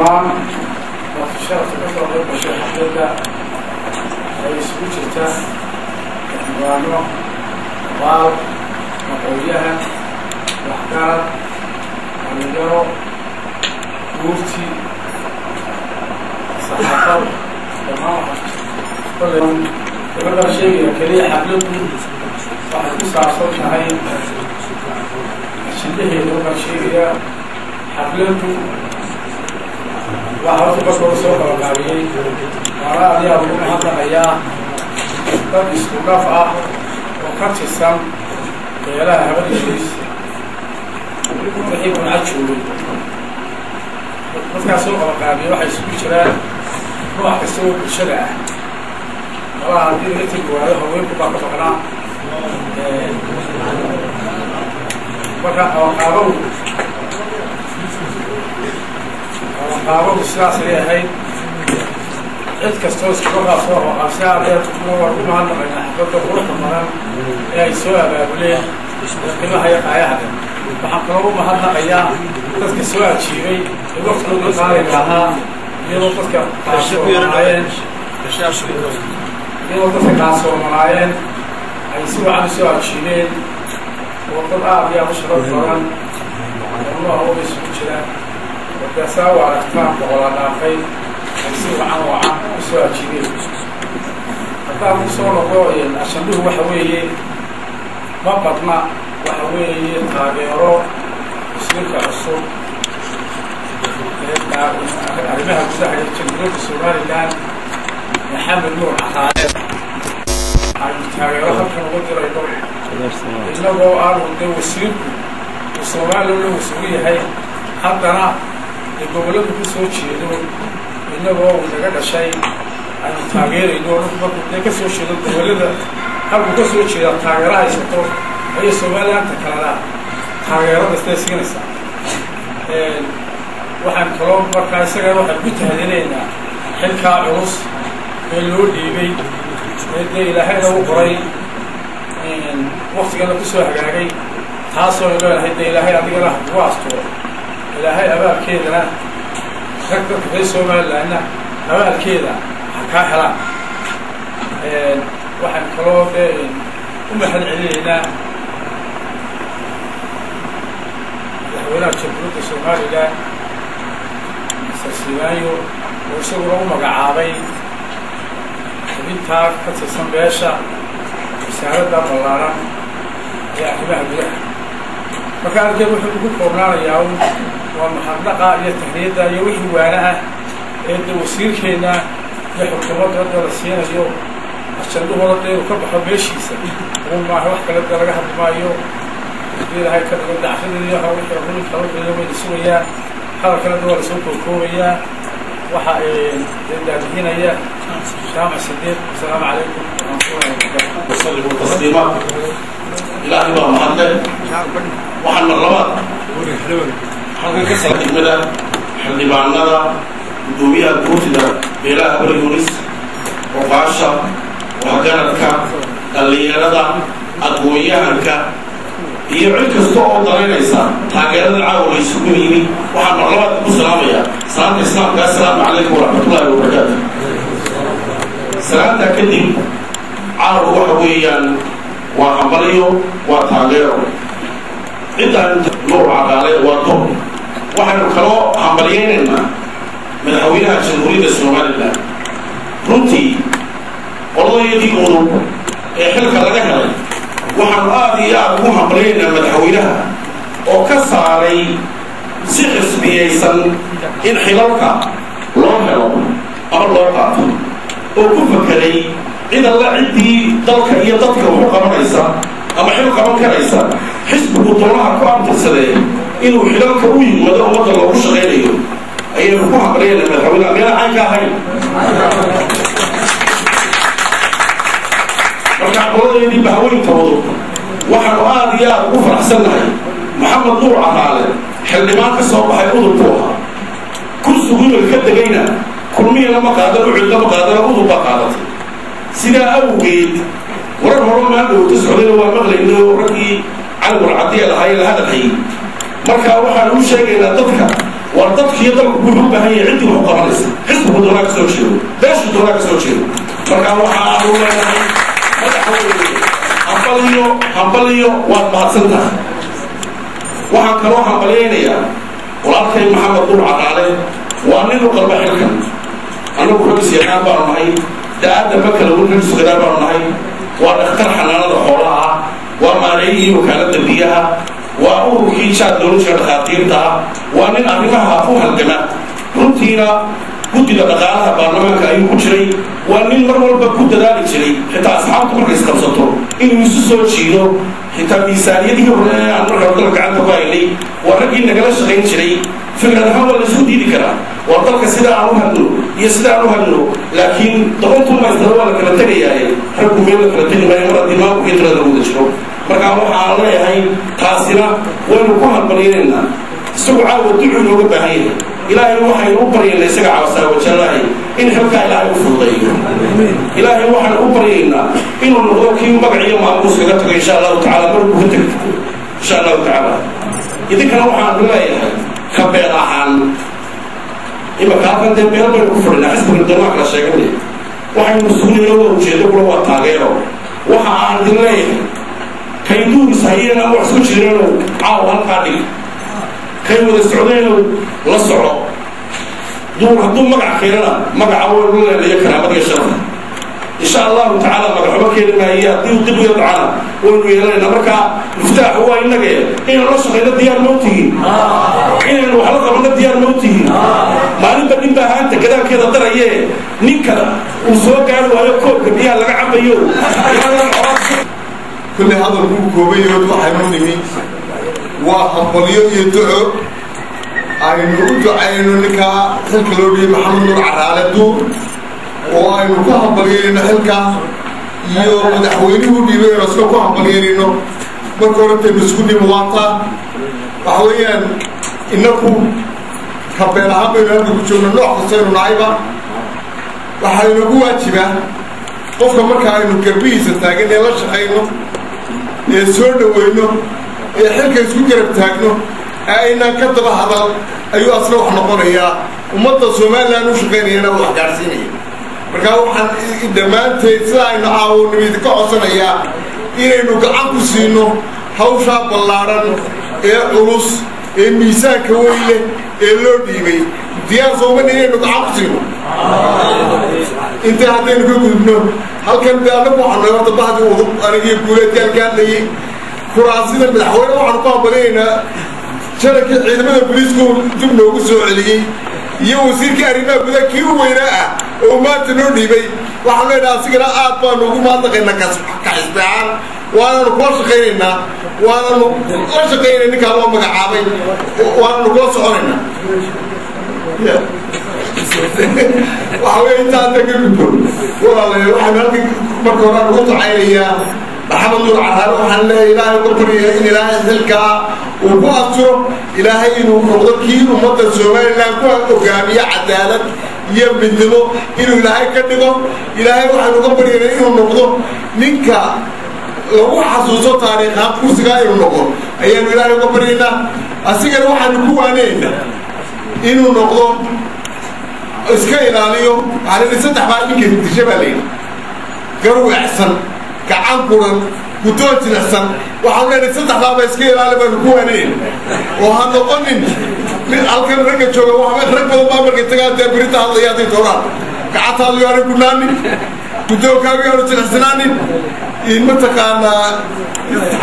dhammaan sharafka ka soo qayb gashay xafladda ay isugu jirta xildhibaano abaal aqoonyahan waxgarad dhalinyaro guurti saxaafad dhammaan waxaa sheegaya keliya xafladdu waxay ku saabsan tahay shidaheeda waxaa sheegaya xafladdu waxaa horta markooda soo qalaqaabiyey waana adigaa lagu mahadnaqayaa dad isku dhaf ah oo ka tirsan beelaha habadishiis wixii kunca joogay dadkaas soo qalaqaabiyey waxay isugu jiraan nooc kasta oo bulshada ah malaha haddii laga tegi waayo haweenku baa ka maqnaa marka qaabadu sidaasay ahayd cid kastoo iskaga soo hoqaashaadee waa ugu mahadnaqaynaa xafladda quruxda badan ee ay soo abaabuleen qiimaha iyo qaayahda waxaan kaloo u mahadnaqayaa dadka soo ajiibay ee waqtigooda qaaliga ahaa iyadoo dadka qaasoonaayeen ay si wacan soo ajiibeen oo dad aad iyo aad u sharaf badan nooca uga isugu jiraan markaasaa u aragtaan boqola dhaafay ay si wacan u soo ajiibeen haddaan ku soo noqo ashanduhu waxa weeye ma badna waxa weeye taageero wasiirka cusub arrimaha gudaha ee jamhuuriyadda somalilan maxamed nuur caqaale aynu taageero halkan uga dirayno inagoo aanu de wasiirku uu somalilan la wasugu yahay haddana ee gobolladu ku soo jeedo inagoo uu naga dhashay aynu taageerayno markuu dee ka soo jeedo gobollada halkuu ka soo jeeda taageero haysato ayay somalilanta kalena taageerada siday siinaysaa waxaan kaloo markaa isagana waxaan ku tahdinaynaa xilkaa culus ee loo dhiibay ee dee ilaahayna u qoray waktigana ku soo hagaagay taasoo ay leedahay dee ilaahay adigana ha kugu asturo ilaahay abaalkeedana rag dadka reer somalilanna abaalkeeda ha kaa helaan waxaan kaloo dee u mahad celinaynaa madaxweynaha jamhuuriyadda somalilan sarsiilaayo oo isaguna u magacaabay xubintaa ka tirsan beesha wasaaradda ballaaran ee arrimaha gudaha marka arkeed wuxuu ugu koobnaanayaa waa mahadnaqa iyo tahniyadda iyo wixii waana ah ee de wasiirkeenna iyo xukuumadda hadda la siinayo ashandahooda dee uu ka baxo beeshiisa ugu maaha wax kale dee laga hadli maayo hadii ilahay ka dhigo dacfadeediyo hawixii rulinka wixii wayna sugayaan hadalkana da waa lasoo kookoobayaa waxa daadihinaya jaamac sideed asalaamu calaykum waraxmatullahi wabarakatu tasliimaad ilaahay baa mahadle waxaan marlabaad halkan ka sala degmada xildhibaanada guddoomiyaha guurtida beelaha barigoris oqaasha waxgaradka dhallinyarada aqoon-yahanka iyo cid kasta oo daraynaysa taageerada caawa la isugu yimi waxaan marlabaad ku salaamayaa salaamta islaamka assalaamu calaykum waraxmatullaahi wabarakaatu salaamtaa kadib caawa waxa weeyaan waa hambaliyo waa taageero ciddaan nuur caqaale waa dob waxaynu kaloo hambaliyaynaynaa madaxweynaha jamhuuriyadda somalilan runtii odaydii udub ee xilka laga helay waxaanu aad iyo aad ugu hambaliyaynaynaa madaxweynaha oo ka saaray si xisbiyaysan in xilalka loo helo ama loo qaato oo ku fakeray cid alla ciddii dalka iyo dadka wuxu qabanaysa ama xil qaban karaysa xisbigu doonaha ku abtirsadee inuu xilalka u yimado ummadda loogu shaqaynayo ayaynu ku hambaliyayna madaxweynaha meela caynka ahayn marka qoladeedii bahweynta wado waxaanu aad iyo aad ugu faraxsannahay maxamed nuur caqaale xildhibaan ka soo baxay udubku ahaa kursigu inuu ka degayna kulmihina ma qaadan ucidda ma qaadana udub baa qaadatay sidaa awgeed warar horo maandhowta socdayna waa maqlayno raggii calawar caddeed ahaa ee la hadalhayay markaa waxaan u sheegaynaa dadka وردتك يضرب كلهم بهي عندي وقبلس حسب دونك سوشيو ليش دونك سوشيو مركان وحاولنا حنبليو ومحسنتها waxaan kaloo hambaleynayaa walaalkay maxamed dur caqaale waa nin u qalba xilkan anagu ragis yaqaan baan nahay daada ma kala wan ragis gadaa baan nahay waa dhakhtar xanaanada xoolaha waa maareeyihii wakaalada biyaha waa ururkii jaad dowladda dhakhaatiirta waa nin arrimaha u halgama runtiina guddiga dhaqaalaha baarlamaanka ayuu ku jiray waa nin mar walba ku dadaali jiray xitaa asxaabtu markay isqabsato inuu isu soo jiido xitaa miisaaniyadii hore aan markaa dalka gacanta ku haynay waa raggii nagala shaqayn jiray fikrad ahaan waa laisku diidi karaa waa dalka sida aan u hadno iyo sida aan u hadno laakiin doqontuu maysdaro waa la kala tegayaaye raggu meel la kala tegi maayo mar haddii maamulka iyo talada wada jiro markaa waxaan leeyahay taasina waynu ku hambaliyaynaynaa isagu caawa ducuu nooga baahan yahay ilaahay waxaynu u baryaynaa isaga cawasaa wajallaahi in xilkaa ilaahay u fududeeyo ilaahay waxaynu u baryaynaa inuu noqdo kii magac iyo maamuus kaga tago insha allahu tacaala markuu ka tegi insha allahu tacaala idinkana waxaan leeyahay ka beel ahaan imaka halkan dee beel baynu ku fadhinaa xisbiga doomaa kala sheeganay waxaynu sugnimada ujeedo kula waa taageero waxa aan idin leeyahay kayduuris hayeen ama wax isku jireenoo caawa halkaa dhig kay wada socdeenoo la soco duur hadduu magac keenana magaca waa lu leelaya karaamadiga sharafka insha allahu tacaala magaxuma keeni maaye haddii dib uya dacana waynu yeelanayna markaa miftaaxu waa innaga inaynu la shaqayno diyaar ma utihiin inaynu wax la qabanno diyaar ma utihiin maalinba nin baa haanta gadaalkeeda daraye ninka uu soo gaari waayo koobka biyaha laga cabayo kulli hadalkuu koobayood waxaynu nimi waa hambalyo iyo duco aynu u ducayno ninkaa xilka loo dhiyey maxamed nuur caraale duur oo aynu ku hambalyeynayno xilka iyo madaxweynuhu dhiibay aynu isna ku hambalyeynayno marka horentaynu isku dhimawaataa waxa weeyaan inaku kabeel ahaan baynu halka ku joogno nooc kastaynu nahayba waxaa inagu waajibaa qofka marka aynu garbihiisa taagan ee la shaqayno ee soo dhaweyno ee xilka isku garab taagno ee aynaan ka daba hadal ayuu asna wax noqonayaa ummadda somalilan u shaqaynayana wax gaadhsiinaya markaa waxaan dhammaanteed sida aynu caawownimid ka codsanayaa inaynu gacan ku siino hawshaa ballaadhan ee culus ee miisaanka weyn leh ee loo dhiibay diyaar sooman inaynu gacan ku siino inta haddaynu ka gudubno halkan de annagu waxaanu horta bahdi udub anigiyo guuleedkaan ka hadlayay kuraasida madaxweyne waxaanu ku hambalinaynaa sharankii ciidamada booliisku dib noogu soo celiyey iyo wasiirkii arrimaha gudaha kii u weynaa ah oo maanta noo dhiibay waxaanu leenaha asigana aad baanu ugu mahadnaqaynaa ka xisbeecaan waananu kula shaqaynaynaa waananu la shaqaynay ninkaa loo magacaabay waananu kula soconaynaa waxa wey intaa hadda ka gudbo walaalayaal waxaanu halka marka hore aan ugu ducaynayaa maxamed nuur caraale waxaan leeyahay ilaahay uga baryaya in ilaahay xilkaa uu ku asturo ilaahay inuu noqdo kii ummadda somalilan ku hogaamiyo cadaalad iyo midnimo inuu ilaahay ka dhigo ilaahay waxaanu uga baryaynaa inuu noqdo ninka lagu xasuuso taariikhaan kursigaa inuu noqdo ayaanu ilaahay uga baryaynaa asigana waxaanu ku waanaynaa inuu noqdo iska ilaaliyo waxaa la yidhi saddex baa ninka disha baa la yidhi garwecsan gacan kuran guddoon jilicsan waxaanu leenahay saddexdaaba iska ilaali baanu ku waanayna oo ha noqonin mid halkan ragga jooga rag badan baa markay tagaan dee birita hadlaya hadday tooraan gacantaadu yaanu gunaanin guddoonkaagu yaanu jilicsanaanin mataqaanaa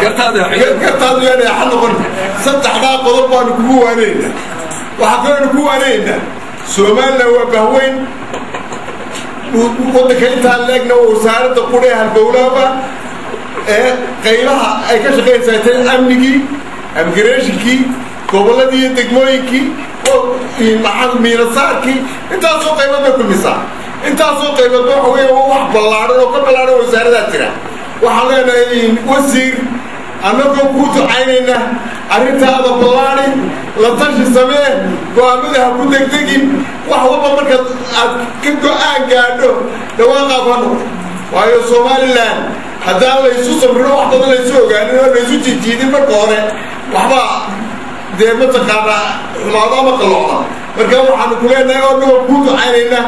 gartaadu yaanu ha noqon saddexdaa qodob baanu kugu waanayna waxaa kaleenu ku waanaynaa somalilan waa bahweyn waddanka intaa leegna waa wasaaradda qudhee halbowlaaba ee qaybaha ay ka shaqaynaysaa tay amnigii amgareeshinkii gobolladii iyo degmooyinkii miinasaarkii intaasoo qaybood bay kulmisaa intaasoo qaybood waxa weya waa wax ballaadhan oo ka ballaadhan wasaaradaa jira waxaan leenahay wasiir annagoo kuu ducaynayna arrintaada ballaadi la tashi samee go-aamada ha ku degdegin wax walba markaad aad ka go-aan gaadho dhawaaqaab ha noqdo waayo somalilan haddaan laysu samrino wax badan laysu ogaanin oo laysu jijiidin marka hore waxbaa dee mataqaana xumaado ama qalooda marka waxaanu ku leenahay oo dhan ku ducaynayna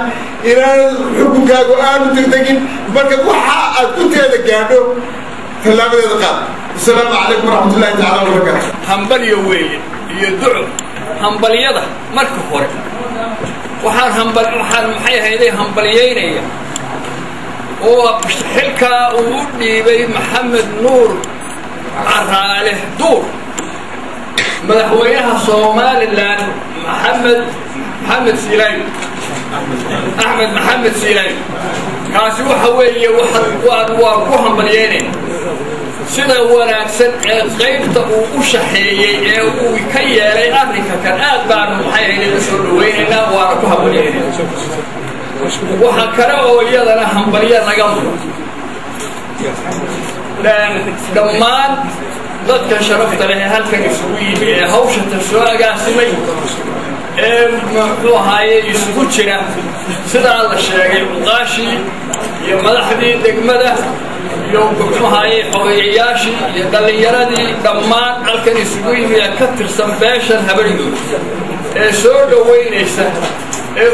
inaan xukunkaagu aanu degdegin marka waxa aad ku teeda gaadho talaabadeeda qaad السلام عليكم ورحمة الله تعالى وبركاته همبلية وين يدعو همبلية مركب هوري وحان محي هيدي همبليين هي وحلكا ودي بي محمد نور عراله دور مدحوينها صومالي لان محمد سيلاي أحمد محمد سيلاي كاسي وحوية وكو همبليين sida wanaagsan ee qaybta uu u shaxeeyay ee uu ka yeelay Afrika kan aad baan maxay ahayd soo dhaweynayna waa ku haboonayna waxa kale oo iyadana hambaliya naga muuqdo dhammaan dadka sharafta leh halkan isugu yimid ee hawsha soo agaasimay ee muxuu ahaayay isugu jira sida la sheegay uqaashi iyo madaxdii degmada يوم كمهاي حويعياشي يدل يردي دمان علكن يسوي كتر سنباشن هبليو سود وين يسه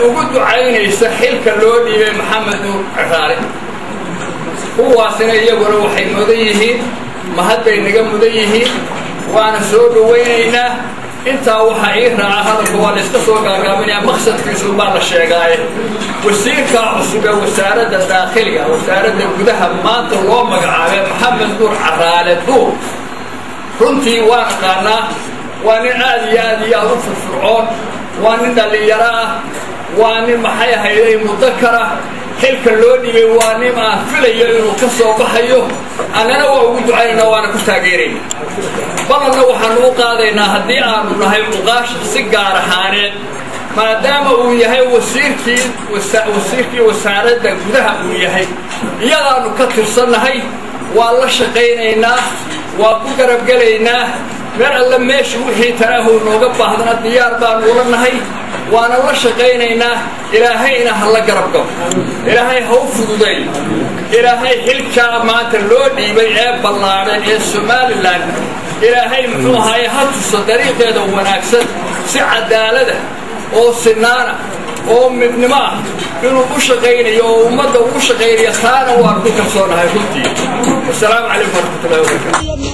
وجود عين يسحيل كلوني محمد نور عرالي هو سنة يقول وحي مضيه ما هاد بينجم مضيه وأنا سود ويننا أنت وحيرنا هذا هو الاستسوق قامنا مقصد في سلمان الشيعي وسير كعصبة وسارد الداخلية وسارد الجدها ما تروم مقعد محمد نور عرالة دور كنتي واقعنا وأنا آدي أعرف الفرعون وأنا اللي يراه وأنا محيا هيدي مذكرة حلك اللوني وأنا ما فيلي وكسر بحيو أنا وأود عينا وأنا كتاجرين بلنا وحنوق هذا هدي أنا هاي مقاش سجارة حانت ما دام وياهي وسيركي وسارد جدها وياهي يلا نكتر صرنا هاي والله شقينا وبقرب قلينا مرة لما يشوفي تراه نوقف هذا الديار بان ورنا هاي وأنا الله شقينا إلهينا هلا قربكم إلهي هو فضي إلهي حلكا ما تلودي بيعب بلارن السمال لان إلهي محوها يهتس طريقة وناكسد سعدالة أو سنانة أو مبنماء إنه وشغير يوم مدى وشغير يخانا وأرضك صورنا هاي كنتي والسلام عليكم ورحمة الله وبركاته